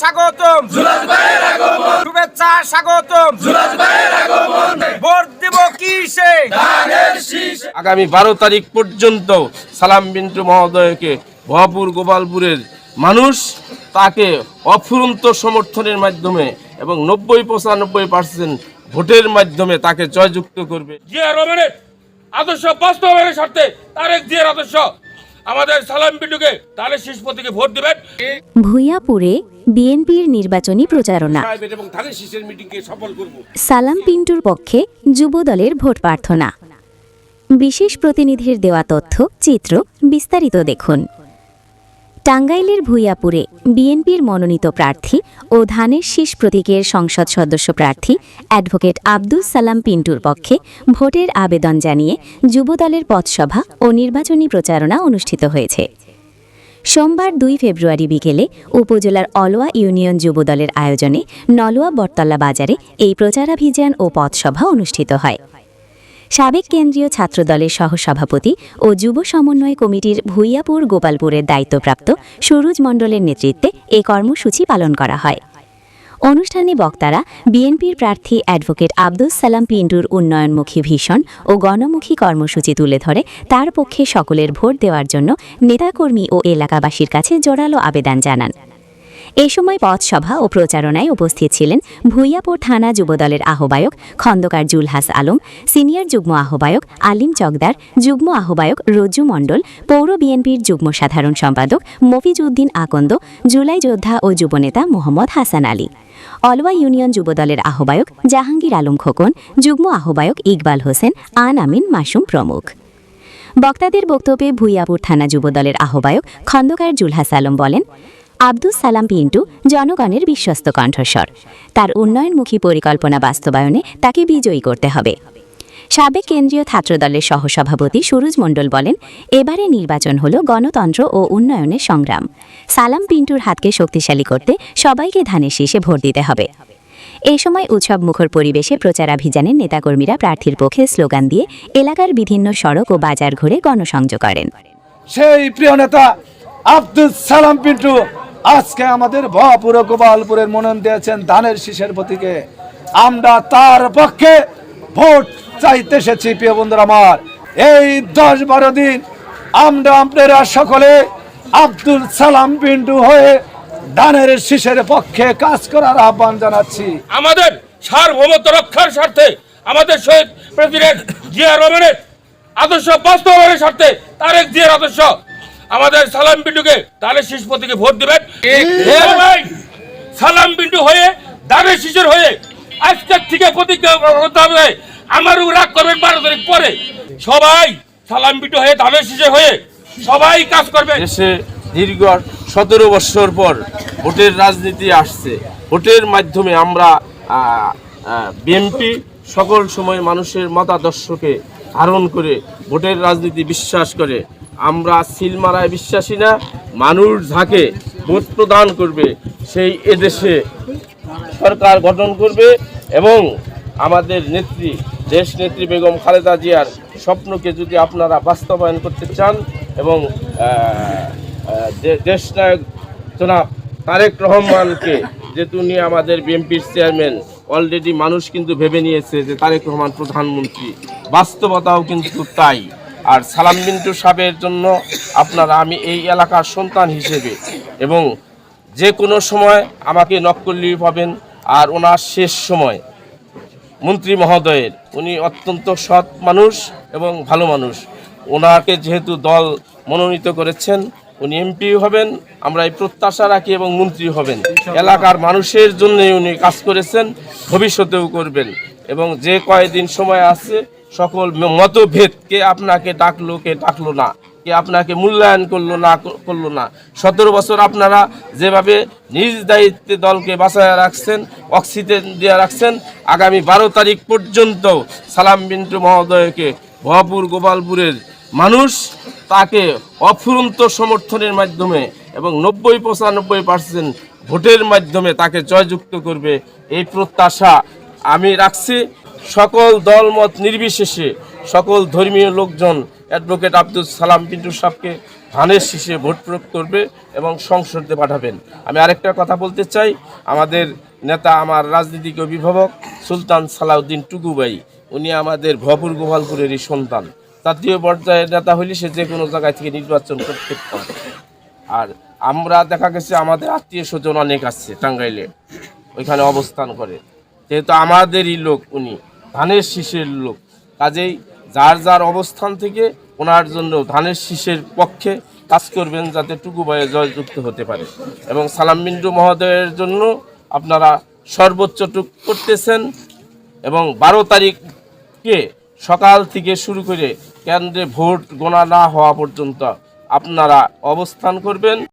স্বাগতম, শুভেচ্ছা স্বাগতম, ভোট দেব কিসে? আগামী 12 তারিখ পর্যন্ত সালাম পিন্টু মহোদয়কে ভয়পুর গোপালপুরের মানুষ তাকে অফুরন্ত সমর্থনের মাধ্যমে এবং 90-95% ভোটের মাধ্যমে তাকে জয়যুক্ত করবে। জিয়া রহমানের আদর্শ বাস্তবায়নের স্বার্থে তারেক জিয়ার আদর্শ আমাদের সালাম পিন্টুকে তাহলে শীষ প্রতীকে ভোট দিবেন। ভূঁইয়াপুরে বিএনপির নির্বাচনী প্রচারণা। এবং ধানের শীষের মিটিংকে সফল করব। সালাম পিন্টুর পক্ষে যুবদলের ভোট প্রার্থনা। বিশেষ প্রতিনিধির দেওয়া তথ্য চিত্র বিস্তারিত দেখুন। টাঙ্গাইলের ভূঁইয়াপুরে বিএনপির মনোনীত প্রার্থী ও ধানের শীষ প্রতীকের সংসদ সদস্য প্রার্থী অ্যাডভোকেট আব্দুস সালাম পিন্টুর পক্ষে ভোটের আবেদন জানিয়ে যুবদলের পথসভা ও নির্বাচনী প্রচারণা অনুষ্ঠিত হয়েছে। সোমবার 2 ফেব্রুয়ারি বিকেলে উপজেলার অলওয়া ইউনিয়ন যুবদলের আয়োজনে নলোয়া বটতলা বাজারে এই প্রচারাভিযান ও পথসভা অনুষ্ঠিত হয়। সাবেক কেন্দ্রীয় ছাত্রদলের সহসভাপতি ও যুব সমন্বয় কমিটির ভূঁইয়াপুর গোপালপুরের দায়িত্বপ্রাপ্ত সুরুজ মণ্ডলের নেতৃত্বে এই কর্মসূচি পালন করা হয়। অনুষ্ঠানে বক্তারা বিএনপির প্রার্থী অ্যাডভোকেট আব্দুস সালাম পিন্টুর উন্নয়নমুখী ভীষণ ও গণমুখী কর্মসূচি তুলে ধরে তার পক্ষে সকলের ভোট দেওয়ার জন্য নেতাকর্মী ও এলাকাবাসীর কাছে জোরালো আবেদন জানান। এ সময় পথসভা ও প্রচারণায় উপস্থিত ছিলেন ভূঁইয়াপুর থানা যুবদলের আহ্বায়ক খন্দকার জুলহাস আলম, সিনিয়র যুগ্ম আহ্বায়ক আলিম চকদার, যুগ্ম আহ্বায়ক রজ্জু মণ্ডল, পৌর বিএনপির যুগ্ম সাধারণ সম্পাদক মফিজউদ্দিন আকন্দ, জুলাই যোদ্ধা ও যুবনেতা মোহাম্মদ হাসান আলী, অলওয়া ইউনিয়ন যুবদলের আহ্বায়ক জাহাঙ্গীর আলম খোকন, যুগ্ম আহ্বায়ক ইকবাল হোসেন, আন আমিন মাসুম প্রমুখ। বক্তাদের বক্তব্যে ভূঁইয়াপুর থানা যুবদলের আহ্বায়ক খন্দকার জুলহাস আলম বলেন, আব্দুস সালাম পিন্টু জনগণের বিশ্বস্ত কণ্ঠস্বর। তার উন্নয়নমুখী পরিকল্পনা বাস্তবায়নে তাকে বিজয়ী করতে হবে। সাবেক কেন্দ্রীয় ছাত্রদলের সহসভাপতি সুরুজ মণ্ডল বলেন, এবারে নির্বাচন হল গণতন্ত্র ও উন্নয়নের সংগ্রাম। সালাম পিন্টুর হাতকে শক্তিশালী করতে সবাইকে ধানের শীষে ভোট দিতে হবে। এই সময় উৎসব মুখর পরিবেশে প্রচারাভিযানের নেতাকর্মীরা প্রার্থীর পক্ষে স্লোগান দিয়ে এলাকার বিভিন্ন সড়ক ও বাজার ঘুরে গণসংযোগ করেন। সেই প্রিয় নেতা আব্দুস সালাম পিন্টু আজকে আমাদের ভয়পুর গোপালপুরের মনোনয়ন দিয়েছেন ধানের শীষের প্রতীকে। আমরা তার পক্ষে ভোট চাইতে এসেছি। প্রিয় বন্ধুরা আমার, এই 10-12 দিন আমরা আপনারা সকলে আব্দুল সালাম পিন্টু হয়ে ধানের শীষের পক্ষে কাজ করার আহ্বান জানাচ্ছি। আমাদের সার্বভৌমত্ব রক্ষার স্বার্থে আমাদের শহীদ প্রেসিডেন্ট জিয়া রহমানের আদর্শ বাস্তবায়নের স্বার্থে তারেক জিয়ার আদর্শ আমাদের সালাম পিন্টুকে তাহলে শীষ প্রতীকে ভোট দিবেন। সবাই সালাম পিন্টু হয়ে ধানের শীষের হয়ে আজকের থেকে প্রতিজ্ঞা করতে হবে। আমারও রাগ করবেন 12 তারিখ পরে। সবাই সালাম পিন্টু হয়ে ধানের শীষের হয়ে সবাই কাজ করবে। দেশে দীর্ঘ 17 বছর পর ভোটের রাজনীতি আসছে। ভোটের মাধ্যমে আমরা বিএনপি সকল সময় মানুষের মতাদর্শকে ধারণ করে ভোটের রাজনীতি বিশ্বাস করে। আমরা সিলমারায় বিশ্বাসী না। মানুষ যাকে ভোট প্রদান করবে সেই এদেশে সরকার গঠন করবে এবং আমাদের নেত্রী দেশনেত্রী বেগম খালেদা জিয়ার স্বপ্নকে যদি আপনারা বাস্তবায়ন করতে চান এবং দেশনায়ক জনাব তারেক রহমানকে যেহেতু নিয়ে আমাদের বিএনপির চেয়ারম্যান অলরেডি মানুষ কিন্তু ভেবে নিয়েছে যে তারেক রহমান প্রধানমন্ত্রী, বাস্তবতাও কিন্তু তাই। আর সালাম পিন্টু সাহেবের জন্য আপনারা, আমি এই এলাকার সন্তান হিসেবে এবং যে কোনো সময় আমাকে নক করলেই পাবেন। আর ওনার শেষ সময় মন্ত্রী মহোদয়ের, উনি অত্যন্ত সৎ মানুষ এবং ভালো মানুষ। ওনাকে যেহেতু দল মনোনীত করেছেন, উনি এমপি হবেন, আমরা এই প্রত্যাশা রাখি এবং মন্ত্রী হবেন। এলাকার মানুষের জন্যই উনি কাজ করেছেন, ভবিষ্যতেও করবেন। এবং যে কয়েকদিন সময় আছে সকল মতভেদ, কে আপনাকে ডাকলো কে ডাকলো না, কে আপনাকে মূল্যায়ন করলো না 17 বছর আপনারা যেভাবে নিজ দায়িত্বে দলকে বাঁচায় রাখছেন, অক্সিজেন দিয়ে রাখছেন, আগামী 12 তারিখ পর্যন্ত সালাম পিন্টু মহোদয়কে ভয়পুর গোপালপুরের মানুষ তাকে অফুরন্ত সমর্থনের মাধ্যমে এবং 90-95% ভোটের মাধ্যমে তাকে জয়যুক্ত করবে। এই প্রত্যাশা আমি রাখছি। সকল দলমত নির্বিশেষে সকল ধর্মীয় লোকজন অ্যাডভোকেট আব্দুস সালাম পিন্টু সাহেবকে ধানের শীষে ভোট প্রয়োগ করবে এবং সংসদে পাঠাবেন। আমি আরেকটা কথা বলতে চাই, আমাদের নেতা, আমার রাজনীতিক অভিভাবক সুলতান সালাউদ্দিন টুকু ভাই, উনি আমাদের ভপুর গোপালপুরেরই সন্তান। জাতীয় পর্যায়ের নেতা হইলে সে যে কোনো জায়গায় থেকে নির্বাচন করতে পারে। আর আমরা দেখা গেছে আমাদের আত্মীয় স্বজন অনেক আছে টাঙ্গাইলে, ওইখানে অবস্থান করে, যেহেতু আমাদেরই লোক, উনি ধানের শীষের লোক, কাজেই যার যার অবস্থান থেকে ওনার জন্য ধানের শীষের পক্ষে কাজ করবেন, যাতে টুকু ভাইয়ে জয়যুক্ত হতে পারে। এবং সালাম মিন্টু মহোদয়ের জন্য আপনারা সর্বোচ্চটুক করতেছেন এবং 12 তারিখকে সকাল থেকে শুরু করে কেন্দ্রে ভোট গোনা না হওয়া পর্যন্ত আপনারা অবস্থান করবেন।